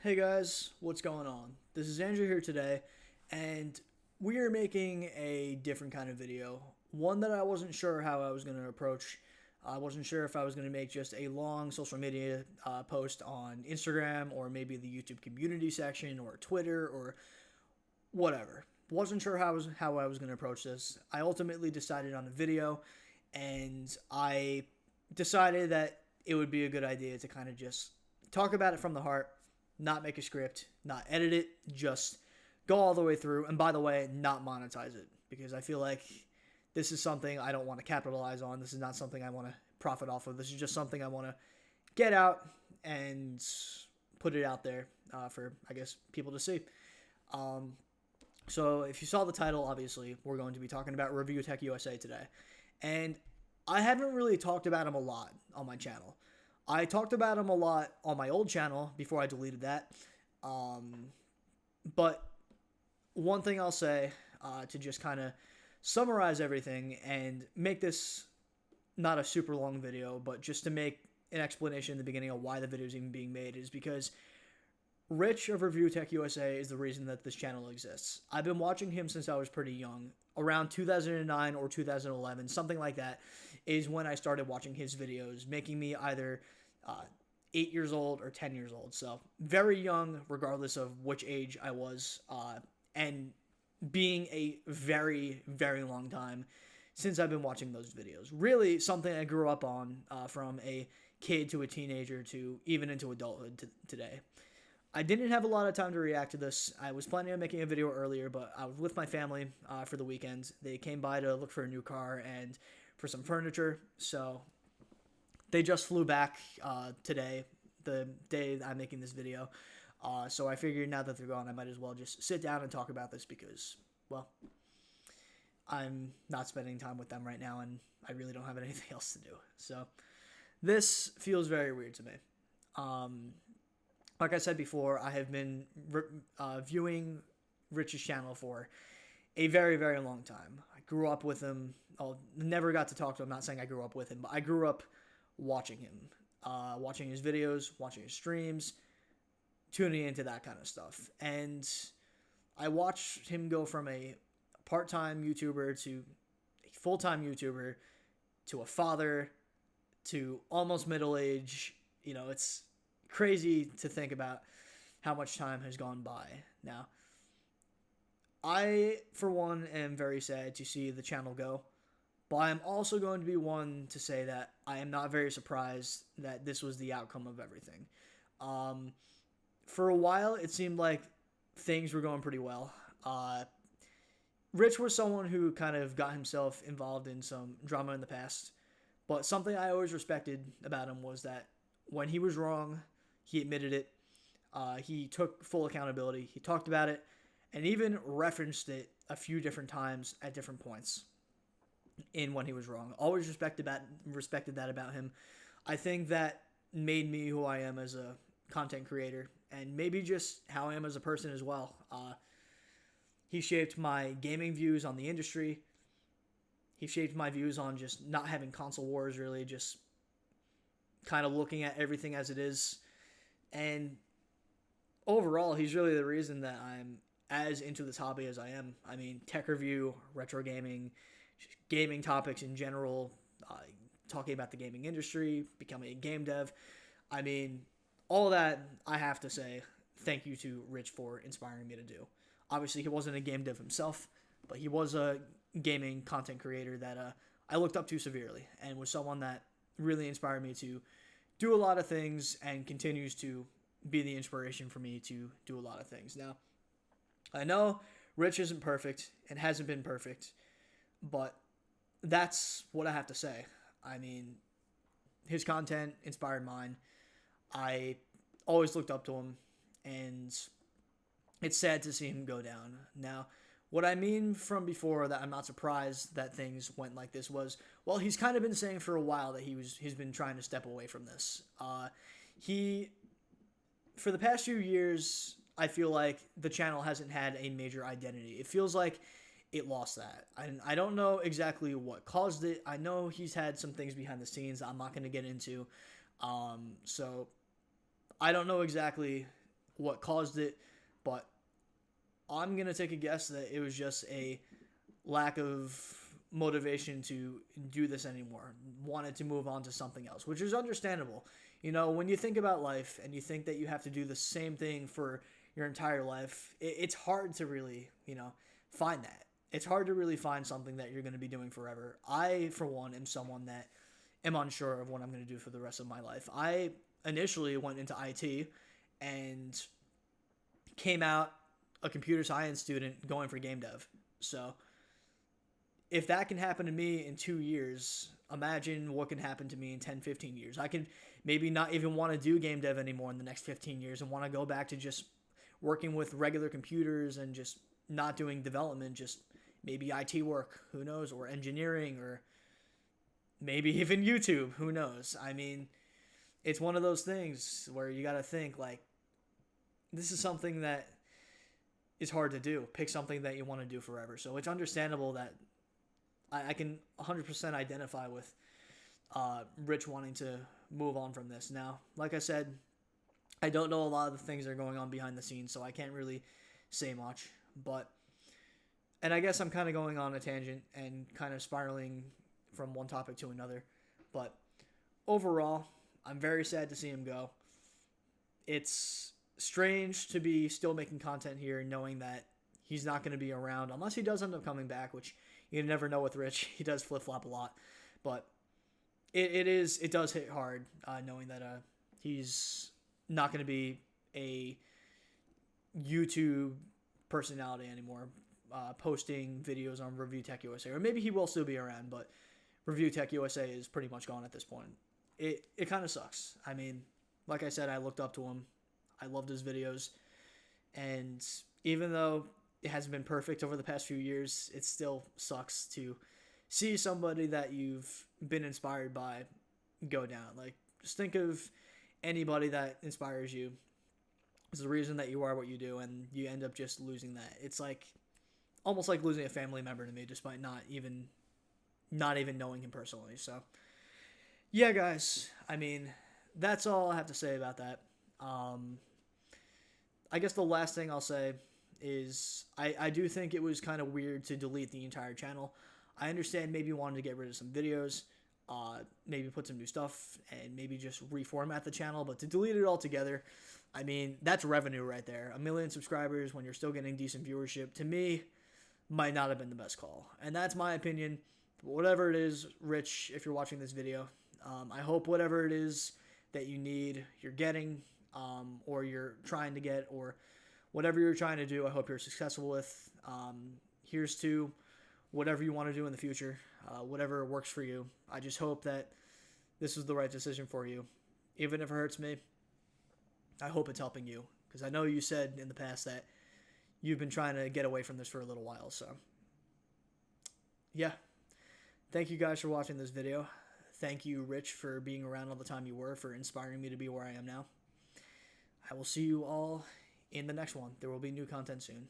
Hey guys, what's going on? This is Andrew here today, and we are making a different kind of video. One that I wasn't sure how I was going to approach. I wasn't sure if I was going to make just a long social media post on Instagram or maybe the YouTube community section or Twitter or whatever. Wasn't sure how I was going to approach this. I ultimately decided on a video, and I decided that it would be a good idea to kind of just talk about it from the heart, not make a script, not edit it, just go all the way through. And by the way, not monetize it, because I feel like this is something I don't want to capitalize on. This is not something I want to profit off of. This is just something I want to get out and put it out there for, I guess, people to see. So if you saw the title, obviously, we're going to be talking about ReviewTechUSA today. And I haven't really talked about him a lot on my channel. I talked about him a lot on my old channel before I deleted that. But one thing I'll say to just kind of summarize everything and make this not a super long video, but just to make an explanation in the beginning of why the video is even being made, is because Rich of ReviewTechUSA is the reason that this channel exists. I've been watching him since I was pretty young. Around 2009 or 2011, something like that, is when I started watching his videos, making me either 8 years old or 10 years old. So very young, regardless of which age I was, and being a very, very long time since I've been watching those videos. Really something I grew up on from a kid to a teenager to even into adulthood today. I didn't have a lot of time to react to this. I was planning on making a video earlier, but I was with my family for the weekend. They came by to look for a new car and for some furniture, so they just flew back today, the day I'm making this video. So I figured now that they're gone, I might as well just sit down and talk about this because, well, I'm not spending time with them right now, and I really don't have anything else to do. So this feels very weird to me. Like I said before, I have been viewing Rich's channel for a very, very long time. I grew up with him. Never got to talk to him. I'm not saying I grew up with him, but I grew up watching him, watching his videos, watching his streams, tuning into that kind of stuff. And I watched him go from a part-time YouTuber to a full-time YouTuber to a father to almost middle age. You know, it's crazy to think about how much time has gone by. Now, I, for one, am very sad to see the channel go, but I'm also going to be one to say that I am not very surprised that this was the outcome of everything. For a while, it seemed like things were going pretty well. Rich was someone who kind of got himself involved in some drama in the past, but something I always respected about him was that when he was wrong, he admitted it. He took full accountability. He talked about it and even referenced it a few different times at different points in when he was wrong. Always respected that about him. I think that made me who I am as a content creator and maybe just how I am as a person as well. He shaped my gaming views on the industry. He shaped my views on just not having console wars, really, just kind of looking at everything as it is. And overall, he's really the reason that I'm as into this hobby as I am. I mean, tech review, retro gaming, gaming topics in general, talking about the gaming industry, becoming a game dev. I mean, all that I have to say, thank you to Rich for inspiring me to do. Obviously, he wasn't a game dev himself, but he was a gaming content creator that I looked up to severely and was someone that really inspired me to do a lot of things and continues to be the inspiration for me to do a lot of things. Now, I know Rich isn't perfect and hasn't been perfect, but that's what I have to say. I mean, his content inspired mine. I always looked up to him, and it's sad to see him go down. Now, what I mean from before that I'm not surprised that things went like this was, well, he's kind of been saying for a while that he's been trying to step away from this. For the past few years, I feel like the channel hasn't had a major identity. It feels like it lost that. I don't know exactly what caused it. I know he's had some things behind the scenes that I'm not going to get into. So I don't know exactly what caused it, but I'm going to take a guess that it was just a lack of motivation to do this anymore. Wanted to move on to something else, which is understandable. You know, when you think about life and you think that you have to do the same thing for your entire life, it's hard to really, find that. It's hard to really find something that you're going to be doing forever. I, for one, am someone that am unsure of what I'm going to do for the rest of my life. I initially went into IT and came out a computer science student going for game dev. So if that can happen to me in 2 years, imagine what can happen to me in 10, 15 years. I can maybe not even want to do game dev anymore in the next 15 years and want to go back to just working with regular computers and just not doing development, just maybe IT work, who knows, or engineering, or maybe even YouTube, who knows. I mean, it's one of those things where you got to think, like, this is something that is hard to do. Pick something that you want to do forever. So it's understandable that I can 100% identify with Rich wanting to move on from this. Now, like I said, I don't know a lot of the things that are going on behind the scenes, so I can't really say much. And I guess I'm kind of going on a tangent and kind of spiraling from one topic to another. But overall, I'm very sad to see him go. It's strange to be still making content here knowing that he's not going to be around unless he does end up coming back, which you never know with Rich. He does flip-flop a lot. But it does hit hard knowing that he's not going to be a YouTube personality anymore, posting videos on ReviewTechUSA. Or maybe he will still be around, but ReviewTechUSA is pretty much gone at this point. It kind of sucks. I mean, like I said, I looked up to him. I loved his videos. And even though it hasn't been perfect over the past few years, it still sucks to see somebody that you've been inspired by go down. Like, just think of anybody that inspires you. It's the reason that you are what you do, and you end up just losing that. It's like almost like losing a family member to me, despite not even knowing him personally. So, yeah, guys. I mean, that's all I have to say about that. I guess the last thing I'll say is I do think it was kind of weird to delete the entire channel. I understand maybe you wanted to get rid of some videos, maybe put some new stuff, and maybe just reformat the channel, but to delete it altogether, I mean, that's revenue right there. 1 million subscribers when you're still getting decent viewership, to me, might not have been the best call. And that's my opinion. But whatever it is, Rich, if you're watching this video, I hope whatever it is that you need, you're getting, or you're trying to get, or whatever you're trying to do, I hope you're successful with. Here's to whatever you want to do in the future, whatever works for you. I just hope that this was the right decision for you. Even if it hurts me, I hope it's helping you, because I know you said in the past that you've been trying to get away from this for a little while. So, yeah. Thank you guys for watching this video. Thank you, Rich, for being around all the time you were, for inspiring me to be where I am now. I will see you all in the next one. There will be new content soon.